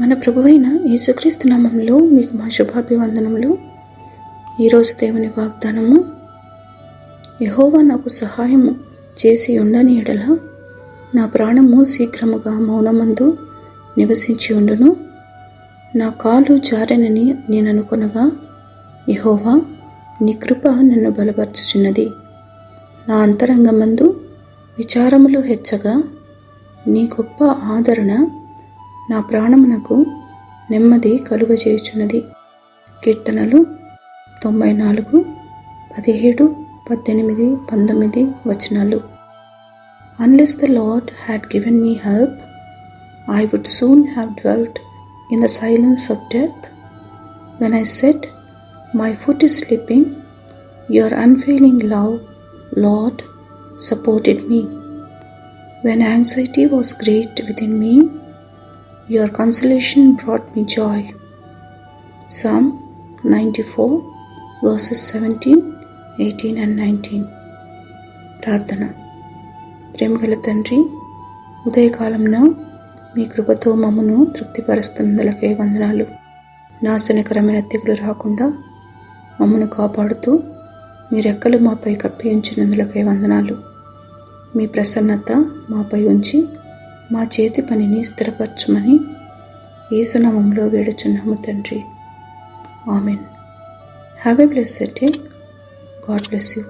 మన ప్రభువైన యేసుక్రీస్తు నామములో మీకు మా శుభాభివందనములు. ఈరోజు దేవుని వాగ్దానము, యెహోవా నాకు సహాయము చేసి ఉండని ఎడల నా ప్రాణము శీఘ్రముగా మౌనమందు నివసించి ఉండును. నా కాలు జారెనని నేను అనుకొనగా, యెహోవా నీ కృప నన్ను బలపరచుచున్నది. నా అంతరంగమందు విచారములు హెచ్చగా, నీ గొప్ప ఆదరణ నా ప్రాణమునకు నెమ్మది కలుగజేయుచున్నది. కీర్తనలు 94, 17, 18, 19 వచనాలు. Unless the Lord had given me help, I would soon have dwelt in the silence of death. When I said, my foot is slipping, your unfailing love, Lord, supported me. When anxiety was great within me, your consolation brought me joy. Psalm 94 verses 17, 18 and 19. ప్రార్థన. ప్రేమగల తండ్రి, ఉదయకాలంలో మీ కృపతో మమ్మను తృప్తిపరుస్తున్నందులకే వందనాలు. నాశనకరమైన తెగులు రాకుండా మమ్మను కాపాడుతూ మీ రెక్కలు మాపై కప్పి ఉంచినందులకే వందనాలు. మీ ప్రసన్నత మాపై ఉంచి మా చేతి పనిని స్థిరపరచమని యేసు నామములో వేడుచున్నాము తండ్రి. Amen. Have a blessed day. God bless you.